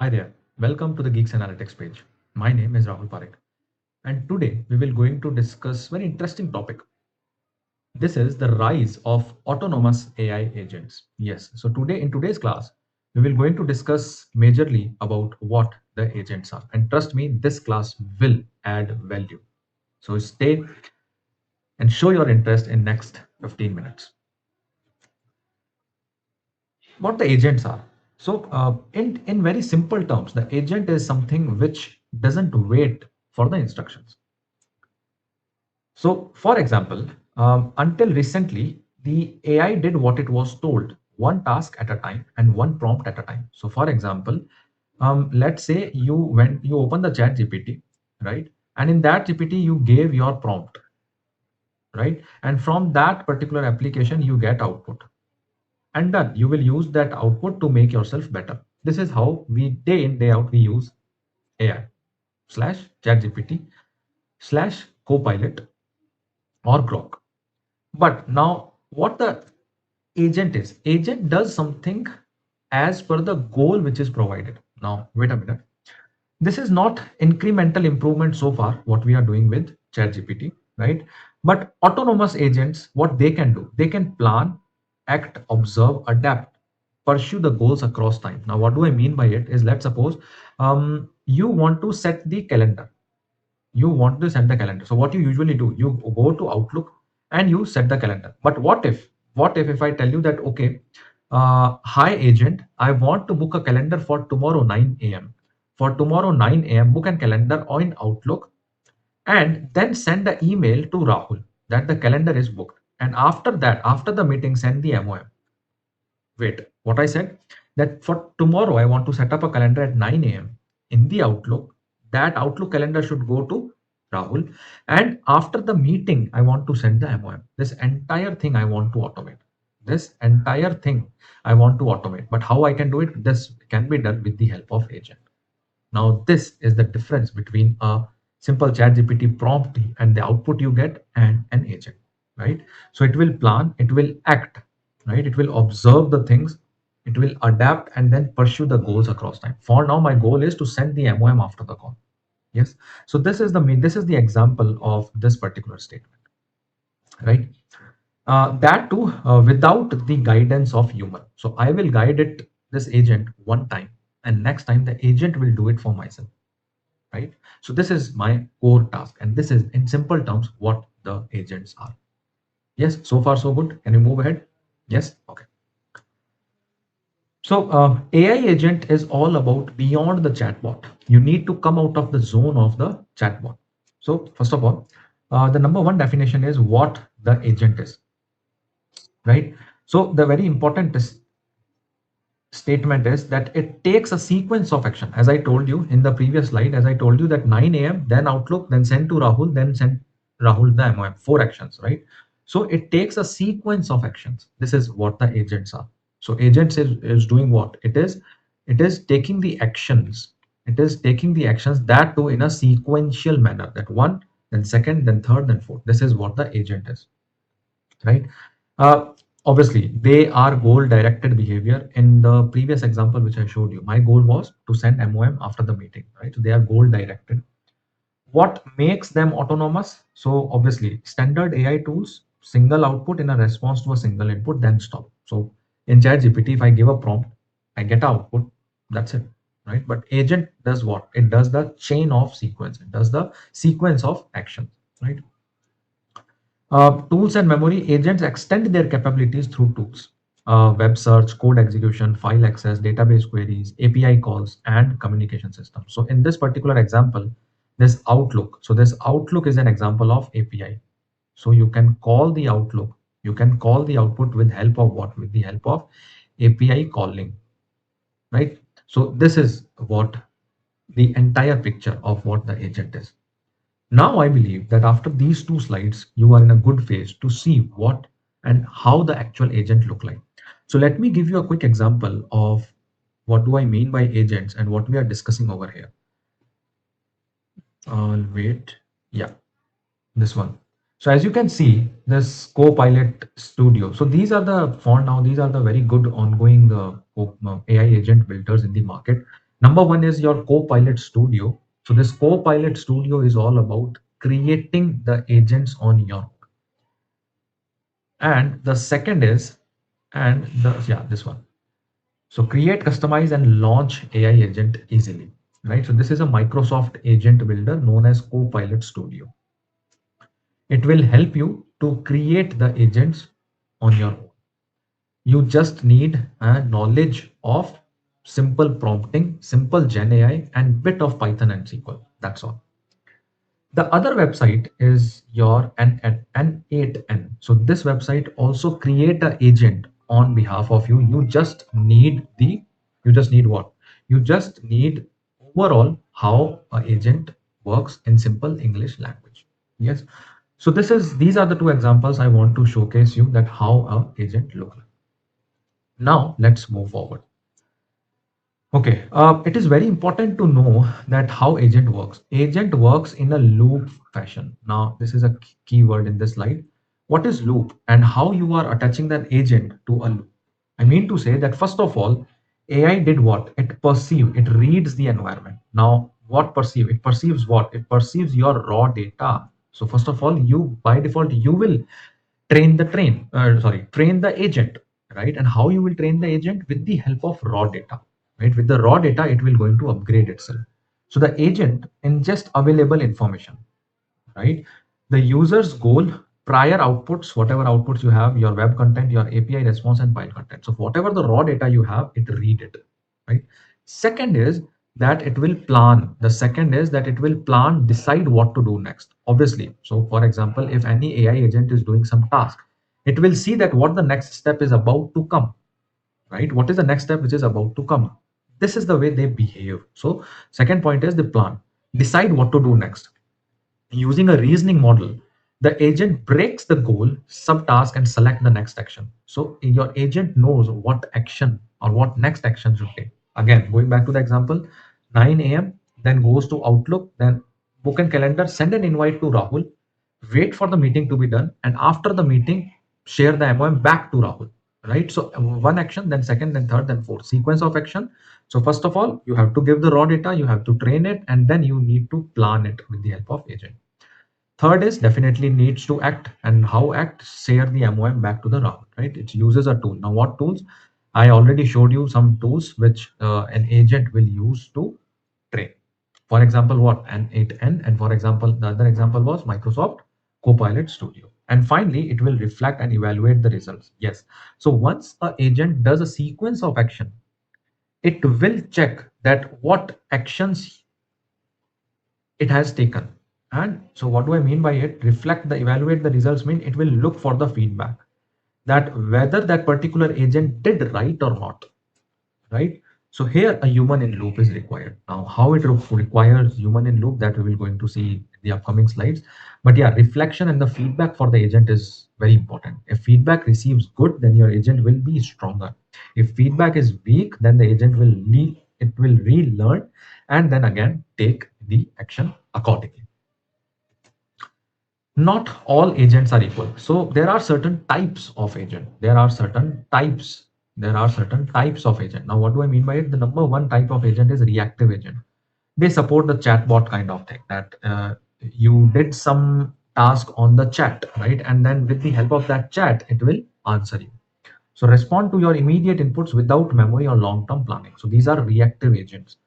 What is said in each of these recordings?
Hi there. Welcome to the Geeks Analytics page. My name is Rahul Parekh, and today we will going to discuss very interesting topic. This is the rise of autonomous AI agents. Yes. So today in today's class, we will going to discuss majorly about what the agents are. And trust me, this class will add value. So stay and show your interest in next 15 minutes. What the agents are. So, in very simple terms, the agent is something which doesn't wait for the instructions. So, for example, until recently, the AI did what it was told, one task at a time and one prompt at a time. So, for example, let's say you open the Chat GPT, right? And in that GPT, you gave your prompt, right? And from that particular application, you get output and done. You will use that output to make yourself better. This is how we day in day out we use AI slash ChatGPT slash Copilot or Grok. But now what the agent is, agent does something as per the goal which is provided. Now wait a minute. This is not incremental improvement so far what we are doing with ChatGPT, right? But autonomous agents, what they can do, they can plan, act, observe, adapt, pursue the goals across time. Now what do I mean by it is, let's suppose you want to set the calendar. You want to set the calendar. So what you usually do, you go to Outlook and you set the calendar. But what if I tell you that, okay, hi agent, I want to book a calendar for tomorrow 9 a.m. For tomorrow 9 a.m. book a calendar on Outlook, and then send the email to Rahul that the calendar is booked. And after that, after the meeting, send the MOM. Wait, what I said? That for tomorrow, I want to set up a calendar at 9 a.m. in the Outlook. That Outlook calendar should go to Rahul. And after the meeting, I want to send the MOM. This entire thing I want to automate. This entire thing I want to automate. But how I can do it? This can be done with the help of agent. Now, this is the difference between a simple ChatGPT prompt and the output you get and an agent, right? So it will plan, it will act, right? It will observe the things, it will adapt and then pursue the goals across time. For now, my goal is to send the MOM after the call. Yes. So this is the example of this particular statement, right? That too without the guidance of human. So I will guide it this agent one time, and next time the agent will do it for myself, right? So this is my core task, and this is in simple terms what the agents are. Yes, so far so good. Can you move ahead? Yes, okay. So AI agent is all about beyond the chatbot. You need to come out of the zone of the chatbot. So first of all, the number one definition is what the agent is, right? So the very important statement is that it takes a sequence of action. As I told you in the previous slide, as I told you that 9 a.m., then Outlook, then send to Rahul, then send Rahul the MOM, four actions, right? So it takes a sequence of actions. This is what the agents are. So agents is doing what? It is taking the actions. It is taking the actions that do in a sequential manner. That one, then second, then third, then fourth. This is what the agent is, right? Uh, Obviously, they are goal directed behavior. In the previous example which I showed you, my goal was to send MOM after the meeting, right? So they are goal directed. What makes them autonomous? So obviously, standard AI tools, single output in a response to a single input, then stop. So in ChatGPT, if I give a prompt, I get output. That's it, right? But agent does what? It does the chain of sequence. It does the sequence of actions, right? Tools and memory agents extend their capabilities through tools, web search, code execution, file access, database queries, API calls, and communication systems. So in this particular example, this Outlook. So this Outlook is an example of API. So you can call the Outlook. You can call the output with help of what? With the help of API calling, right? So this is what the entire picture of what the agent is. Now I believe that after these two slides, you are in a good phase to see what and how the actual agent look like. So let me give you a quick example of what do I mean by agents and what we are discussing over here. Wait, yeah, this one. So as you can see, this Copilot Studio. So these are the for now, these are the very good ongoing AI agent builders in the market. Number one is your Copilot Studio. So this Copilot Studio is all about creating the agents on your, and the second is, and the yeah, this one. So create, customize, and launch AI agent easily. Right. So this is a Microsoft agent builder known as Copilot Studio. It will help you to create the agents on your own. You just need a knowledge of simple prompting, simple Gen AI, and bit of Python and SQL. That's all. The other website is your N8N. So this website also create an agent on behalf of you. You just need what? You just need overall how an agent works in simple English language. Yes. So these are the two examples I want to showcase you that how a agent look like. Now let's move forward. Okay, it is very important to know that how agent works. Agent works in a loop fashion. Now, this is a key word in this slide. What is loop and how you are attaching that agent to a loop? I mean to say that first of all, AI did what? It reads the environment. Now, what perceive? It perceives what? It perceives your raw data. So first of all, you by default you will train the agent, right? And how you will train the agent? With the help of raw data, right? With the raw data it will going to upgrade itself. So the agent ingest available information, right? The user's goal, prior outputs, whatever outputs you have, your web content, your API response, and file content. So whatever the raw data you have, it read it, right? Second is that it will plan. The second is that it will plan, decide what to do next. Obviously, so for example, if any AI agent is doing some task, it will see that what the next step is about to come, right? What is the next step which is about to come? This is the way they behave. So second point is the plan, decide what to do next. Using a reasoning model, the agent breaks the goal, subtask, and select the next action. So your agent knows what action or what next action should take. Again, going back to the example, 9 a.m., then goes to Outlook, then book and calendar, send an invite to Rahul, wait for the meeting to be done, and after the meeting, share the MOM back to Rahul. Right? So one action, then second, then third, then fourth. Sequence of action. So first of all, you have to give the raw data, you have to train it, and then you need to plan it with the help of agent. Third is definitely needs to act, and how act? Share the MOM back to the route, right? It uses a tool. Now, what tools? I already showed you some tools which an agent will use to train. For example, what? An 8N, and for example, the other example was Microsoft Copilot Studio. And finally, it will reflect and evaluate the results. Yes. So once a agent does a sequence of action, it will check that what actions it has taken. And so what do I mean by it? Reflect the evaluate the results mean it will look for the feedback that whether that particular agent did right or not, right? So here a human in loop is required. Now how it requires human in loop, that we will going to see in the upcoming slides. But yeah, reflection and the feedback for the agent is very important. If feedback receives good, then your agent will be stronger. If feedback is weak, then the agent will relearn and then again take the action accordingly. Not all agents are equal. So there are certain types of agent. There are certain types of agent. Now, what do I mean by it? The number one type of agent is reactive agent. They support the chatbot kind of thing that you did some task on the chat, right? And then with the help of that chat, it will answer you. So respond to your immediate inputs without memory or long-term planning. So these are reactive agents.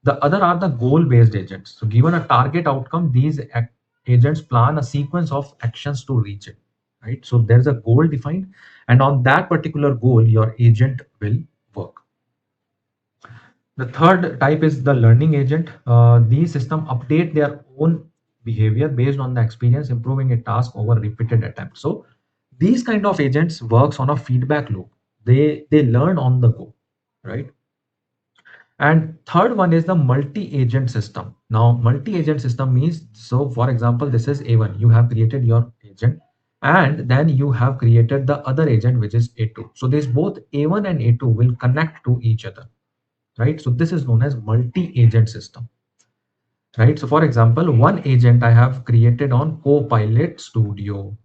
The other are the goal-based agents. So given a target outcome, agents plan a sequence of actions to reach it. Right. So there's a goal defined, and on that particular goal, your agent will work. The third type is the learning agent. These systems update their own behavior based on the experience, improving a task over repeated attempts. So these kind of agents works on a feedback loop. They learn on the go, right? And third one is the multi-agent system. Now, multi-agent system means, so for example, this is A1. You have created your agent, and then you have created the other agent, which is A2. So this both A1 and A2 will connect to each other, right? So this is known as multi-agent system, right? So for example, one agent I have created on Copilot Studio,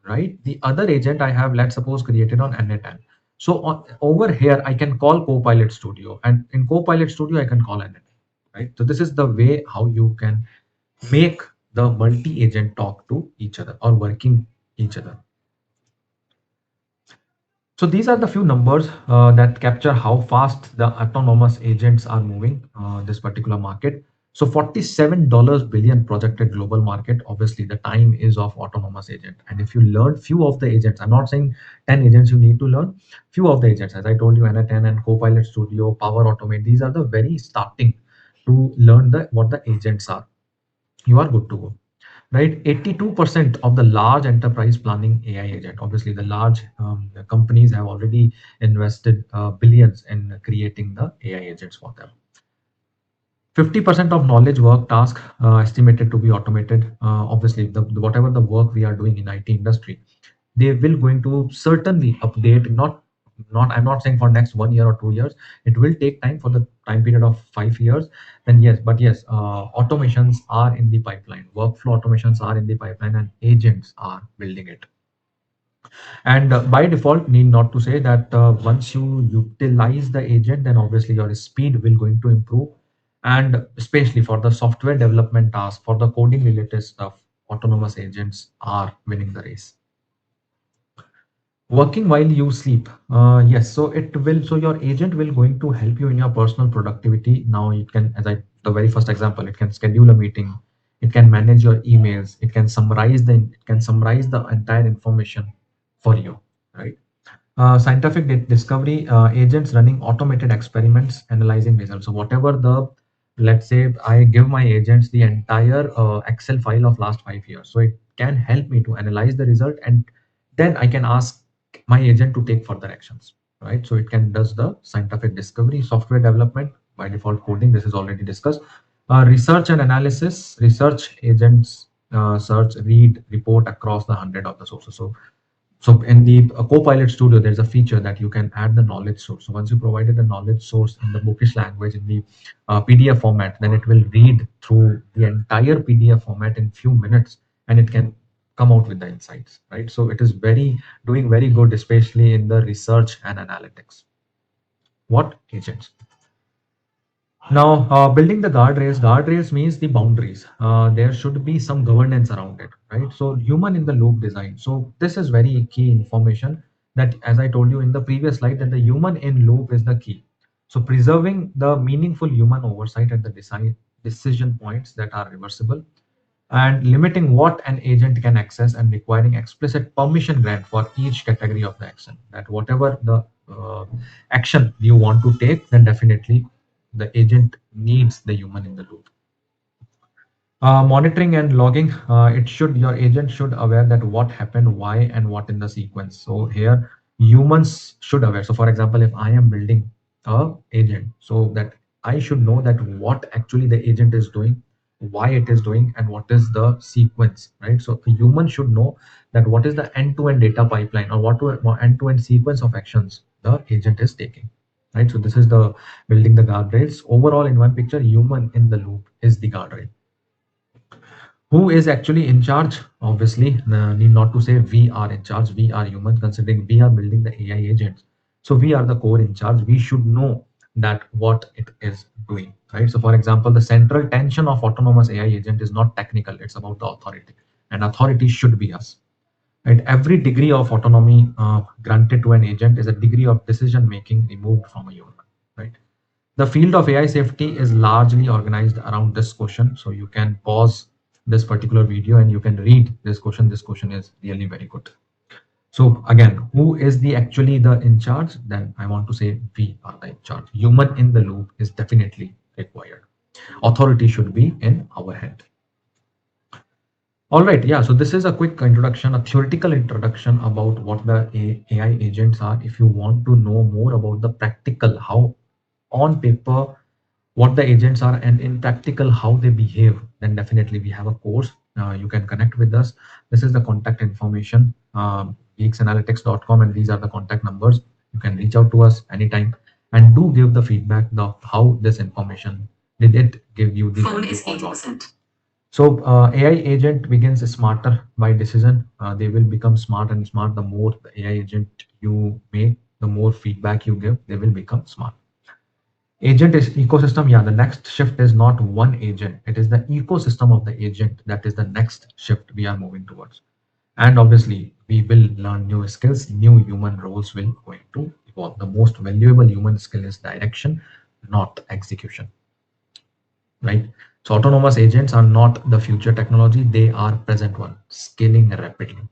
right? The other agent I have, let's suppose, created on N8N. So over here, I can call Copilot Studio, and in Copilot Studio, I can call anything, right? So this is the way how you can make the multi-agent talk to each other or working each other. So these are the few numbers that capture how fast the autonomous agents are moving this particular market. So $47 billion projected global market. Obviously, the time is of autonomous agent. And if you learn few of the agents, I'm not saying 10 agents you need to learn. Few of the agents, as I told you, N10 and Copilot Studio, Power Automate. These are the very starting to learn the what the agents are. You are good to go, right? 82% of the large enterprise planning AI agent. Obviously, the large companies have already invested billions in creating the AI agents for them. 50% of knowledge work task estimated to be automated. Obviously, whatever the work we are doing in IT industry, they will going to certainly update. Not I'm not saying for next 1 year or 2 years. It will take time for the time period of 5 years. Then yes, but yes, automations are in the pipeline. Workflow automations are in the pipeline, and agents are building it. And by default, need not to say that once you utilize the agent, then obviously your speed will going to improve. And especially for the software development task, for the coding related stuff, autonomous agents are winning the race. Working while you sleep. Yes, so it will. So your agent will going to help you in your personal productivity. Now it can, as I the very first example, it can schedule a meeting. It can manage your emails. It can summarize the entire information for you, right? Scientific discovery agents running automated experiments analyzing results. So whatever the, let's say I give my agents the entire Excel file of last 5 years, so it can help me to analyze the result, and then I can ask my agent to take further actions, right? So it can does the scientific discovery. Software development, by default coding, this is already discussed. Research and analysis. Research agents search, read, report across the hundred of the sources. So in the Copilot Studio, there's a feature that you can add the knowledge source. So once you provided the knowledge source in the bookish language in the PDF format, then it will read through the entire PDF format in few minutes, and it can come out with the insights, right? So it is very doing very good, especially in the research and analytics. What agents? Now, building the guardrails. Guardrails means the boundaries. There should be some governance around it, right? So, human in the loop design. So, this is very key information that, as I told you in the previous slide, that the human in loop is the key. So, preserving the meaningful human oversight at the design decision points that are reversible, and limiting what an agent can access, and requiring explicit permission grant for each category of the action. That whatever the action you want to take, then definitely the agent needs the human in the loop. Monitoring and logging. It should Your agent should aware that what happened, why, and what in the sequence. So here humans should aware. So for example, if I am building a agent, so that I should know that what actually the agent is doing, why it is doing, and what is the sequence, right? So a human should know that what is the end-to-end data pipeline, or what end-to-end sequence of actions the agent is taking, right? So this is the building the guardrails. Overall, in one picture, human in the loop is the guardrail. Who is actually in charge? Obviously, need not to say we are in charge. We are humans, considering we are building the AI agents. So we are the core in charge. We should know that what it is doing, right? So for example, the central tension of autonomous AI agent is not technical. It's about the authority, and authority should be us, right? Every degree of autonomy granted to an agent is a degree of decision making removed from a human, right? The field of AI safety is largely organized around this question. So you can pause this particular video and you can read this question. This question is really very good. So again, who is the actually the in charge? Then I want to say we are the in charge. Human in the loop is definitely required. Authority should be in our hand. All right, yeah. So this is a quick introduction, a theoretical introduction about what the AI agents are. If you want to know more about the practical, how on paper what the agents are, and in practical how they behave, then definitely we have a course. You can connect with us. This is the contact information, geeksanalytics.com, and these are the contact numbers. You can reach out to us anytime, and do give the feedback the how this information did it give you the phone is 80%. So AI agent begins smarter by decision. They will become smart and smart the more the AI agent you make. The more feedback you give, they will become smart. Agent is ecosystem. Yeah, the next shift is not one agent, it is the ecosystem of the agent. That is the next shift we are moving towards. And obviously, we will learn new skills, new human roles will going to evolve. The most valuable human skill is direction, not execution, right? So autonomous agents are not the future technology, they are present one, scaling rapidly.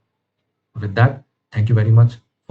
With that, thank you very much.